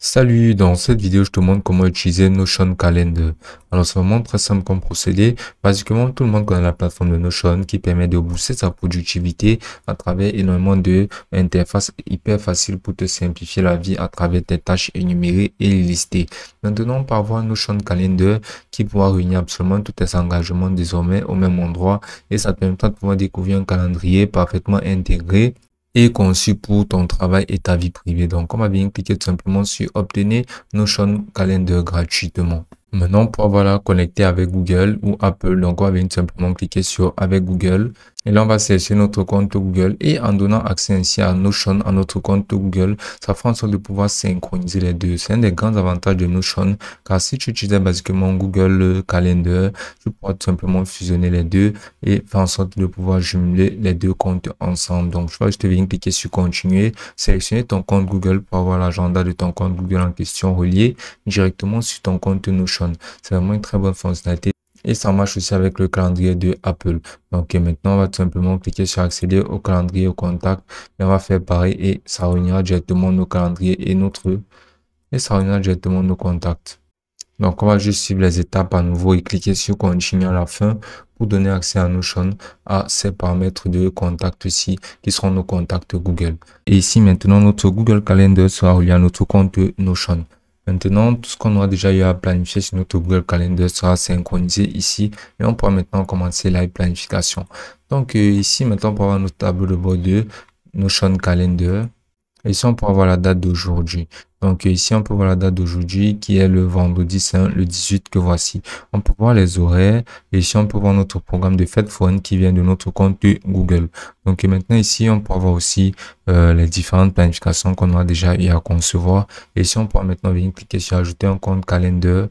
Salut, dans cette vidéo, je te montre comment utiliser Notion Calendar. Alors, c'est vraiment très simple comme procédé. Basiquement, tout le monde connaît la plateforme de Notion qui permet de booster sa productivité à travers énormément de interfaces hyper faciles pour te simplifier la vie à travers tes tâches énumérées et les lister. Maintenant, on peut avoir Notion Calendar qui pourra réunir absolument tous tes engagements désormais au même endroit et ça te permettra de pouvoir découvrir un calendrier parfaitement intégré et conçu pour ton travail et ta vie privée. Donc, on va bien cliquer tout simplement sur obtenir Notion Calendar gratuitement. Maintenant, pour avoir la connecter avec Google ou Apple, donc on va bien simplement cliquer sur avec Google. Et là, on va sélectionner notre compte Google et en donnant accès ainsi à Notion à notre compte Google, ça fera en sorte de pouvoir synchroniser les deux. C'est un des grands avantages de Notion car si tu utilisais basiquement Google Calendar, tu pourras tout simplement fusionner les deux et faire en sorte de pouvoir jumeler les deux comptes ensemble. Donc, je vais juste venir cliquer sur continuer, sélectionner ton compte Google pour avoir l'agenda de ton compte Google en question relié directement sur ton compte Notion. C'est vraiment une très bonne fonctionnalité. Et ça marche aussi avec le calendrier de Apple. Donc maintenant, on va tout simplement cliquer sur accéder au calendrier au contact. Et on va faire pareil et ça réunira directement nos calendriers et ça réunira directement nos contacts. Donc on va juste suivre les étapes à nouveau et cliquer sur continuer à la fin pour donner accès à Notion à ces paramètres de contact ici qui seront nos contacts Google. Et ici maintenant, notre Google Calendar sera relié à notre compte Notion. Maintenant, tout ce qu'on aura déjà eu à planifier sur notre Google Calendar sera synchronisé ici et on pourra maintenant commencer la planification. Donc ici, maintenant, on peut avoir notre tableau de bord de Notion Calendar. Et ici, on peut avoir la date d'aujourd'hui. Donc ici, on peut voir la date d'aujourd'hui qui est le vendredi saint, le 18 que voici. On peut voir les horaires. Et ici, on peut voir notre programme de fête foraine qui vient de notre compte Google. Donc maintenant, ici, on peut voir aussi les différentes planifications qu'on a déjà eu à concevoir. Et ici, on pourra maintenant venir cliquer sur ajouter un compte calendar.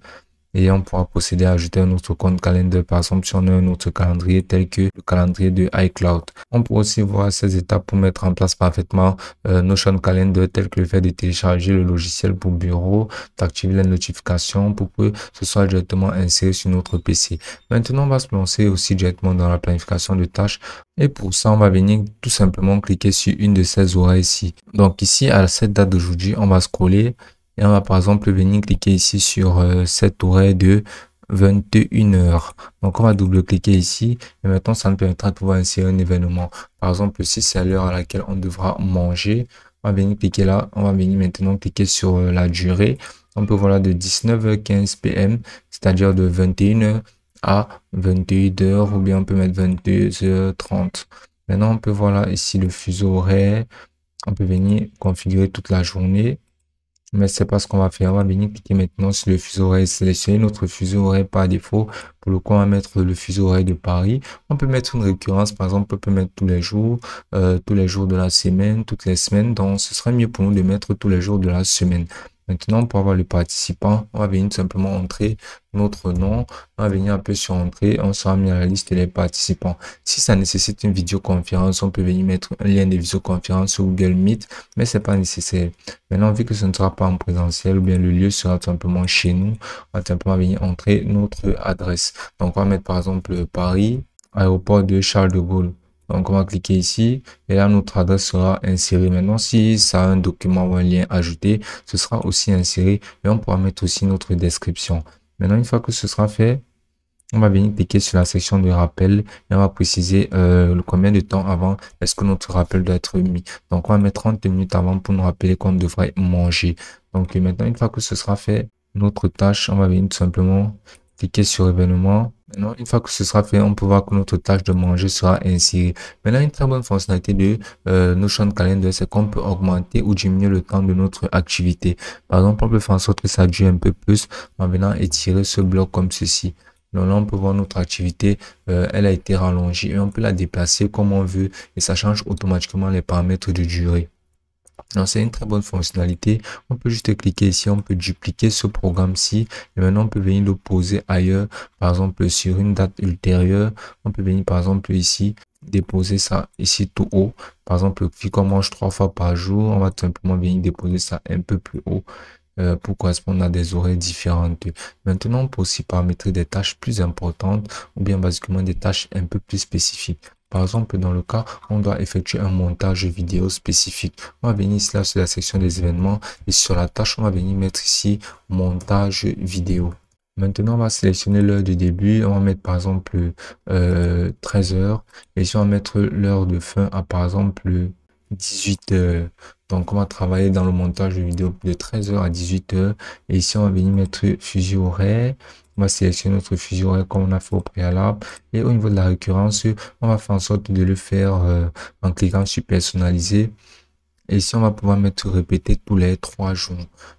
Et on pourra procéder à ajouter un autre compte calendar, par exemple, si on a un autre calendrier tel que le calendrier de iCloud. On peut aussi voir ces étapes pour mettre en place parfaitement Notion Calendar, tel que le fait de télécharger le logiciel pour bureau, d'activer les notifications pour que ce soit directement inséré sur notre PC. Maintenant, on va se lancer aussi directement dans la planification de tâches. Et pour ça, on va venir tout simplement cliquer sur une de ces horaires ici. Donc ici, à cette date d'aujourd'hui, on va scroller. Et on va par exemple venir cliquer ici sur cette horaire de 21 heures. Donc on va double-cliquer ici et maintenant ça nous permettra de pouvoir insérer un événement. Par exemple, si c'est l'heure à laquelle on devra manger, on va venir cliquer là. On va venir maintenant cliquer sur la durée. On peut voir là de 19h15 PM, c'est-à-dire de 21 heures à 21 heures ou bien on peut mettre 22h30. Maintenant, on peut voir là ici le fuseau horaire. On peut venir configurer toute la journée. Mais c'est pas ce qu'on va faire. On va venir cliquer maintenant sur le fuseau horaire, sélectionner notre fuseau horaire par défaut. Pour le coup, on va mettre le fuseau horaire de Paris. On peut mettre une récurrence, par exemple, on peut mettre tous les jours de la semaine, toutes les semaines. Donc, ce serait mieux pour nous de mettre tous les jours de la semaine. Maintenant, pour avoir le participant, on va venir tout simplement entrer notre nom. On va venir un peu sur entrée. On sera mis à la liste des participants. Si ça nécessite une vidéoconférence, on peut venir mettre un lien de visioconférence sur Google Meet, mais c'est pas nécessaire. Maintenant, vu que ce ne sera pas en présentiel ou bien le lieu sera tout simplement chez nous, on va tout simplement venir entrer notre adresse. Donc, on va mettre par exemple Paris, aéroport de Charles de Gaulle. Donc, on va cliquer ici et là, notre adresse sera insérée. Maintenant, si ça a un document ou un lien ajouté, ce sera aussi inséré et on pourra mettre aussi notre description. Maintenant, une fois que ce sera fait, on va venir cliquer sur la section de rappel et on va préciser combien de temps avant est-ce que notre rappel doit être mis. Donc, on va mettre 30 minutes avant pour nous rappeler qu'on devrait manger. Donc, maintenant, une fois que ce sera fait, notre tâche, on va venir tout simplement cliquer sur événement. Maintenant, une fois que ce sera fait, on peut voir que notre tâche de manger sera insérée. Maintenant, une très bonne fonctionnalité de Notion Calendar, c'est qu'on peut augmenter ou diminuer le temps de notre activité. Par exemple, on peut faire en sorte que ça dure un peu plus en venant étirer ce bloc comme ceci. Donc là, on peut voir notre activité, elle a été rallongée et on peut la déplacer comme on veut et ça change automatiquement les paramètres de durée. Donc c'est une très bonne fonctionnalité. On peut juste cliquer ici, on peut dupliquer ce programme-ci et maintenant on peut venir le poser ailleurs, par exemple sur une date ultérieure. On peut venir par exemple ici, déposer ça ici tout haut. Par exemple, vu qu'on mange 3 fois par jour, on va tout simplement venir déposer ça un peu plus haut. Pour correspondre à des horaires différentes. Maintenant, on peut aussi paramétrer des tâches plus importantes ou bien basiquement des tâches un peu plus spécifiques. Par exemple, dans le cas, on doit effectuer un montage vidéo spécifique. On va venir ici là sur la section des événements et sur la tâche, on va venir mettre ici montage vidéo. Maintenant, on va sélectionner l'heure du début. On va mettre par exemple 13 heures. Et ici, on va mettre l'heure de fin à par exemple 18 heures. Donc, on va travailler dans le montage de vidéo de 13 heures à 18 heures. Et ici, on va venir mettre fuseau horaire. On va sélectionner notre fuseau horaire comme on a fait au préalable. Et au niveau de la récurrence, on va faire en sorte de le faire en cliquant sur personnaliser. Et ici, on va pouvoir mettre répéter tous les 3 jours,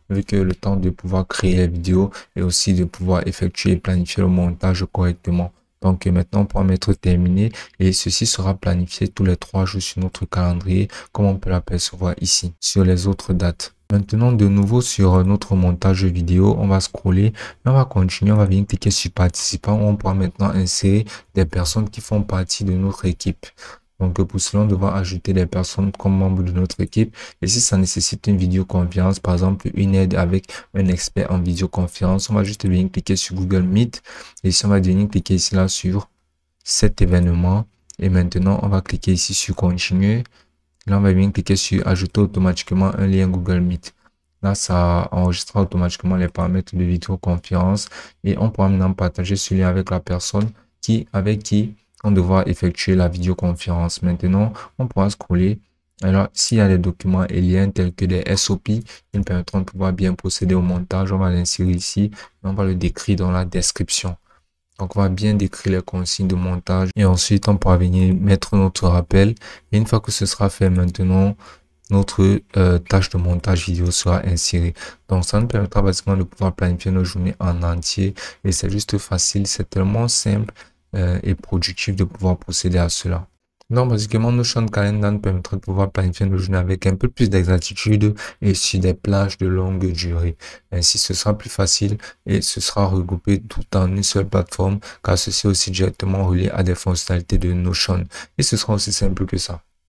vu que le temps de pouvoir créer les vidéos et aussi de pouvoir effectuer et planifier le montage correctement. Donc maintenant, on pourra mettre terminé et ceci sera planifié tous les 3 jours sur notre calendrier, comme on peut l'apercevoir ici, sur les autres dates. Maintenant, de nouveau sur notre montage vidéo, on va scroller, et on va continuer, on va venir cliquer sur participants, on pourra maintenant insérer des personnes qui font partie de notre équipe. Donc, pour cela, on devra ajouter des personnes comme membres de notre équipe. Et si ça nécessite une vidéoconférence, par exemple, une aide avec un expert en vidéoconférence, on va juste venir cliquer sur Google Meet. Et ici, on va venir cliquer ici là sur cet événement. Et maintenant, on va cliquer ici sur continuer. Là, on va venir cliquer sur ajouter automatiquement un lien Google Meet. Là, ça enregistrera automatiquement les paramètres de vidéoconférence. Et on pourra maintenant partager ce lien avec la personne avec qui on devra effectuer la vidéoconférence. Maintenant, on pourra scroller. Alors, s'il y a des documents et liens tels que des SOP, ils nous permettront de pouvoir bien procéder au montage. On va l'insérer ici et on va le décrire dans la description. Donc, on va bien décrire les consignes de montage et ensuite, on pourra venir mettre notre rappel. Et une fois que ce sera fait, maintenant, notre tâche de montage vidéo sera insérée. Donc, ça nous permettra basiquement de pouvoir planifier nos journées en entier. Et c'est juste facile, c'est tellement simple et productif de pouvoir procéder à cela. Donc, basiquement, Notion Calendar nous permettra de pouvoir planifier nos journées avec un peu plus d'exactitude et sur des plages de longue durée. Ainsi, ce sera plus facile et ce sera regroupé tout en une seule plateforme car ceci est aussi directement relié à des fonctionnalités de Notion. Et ce sera aussi simple que ça.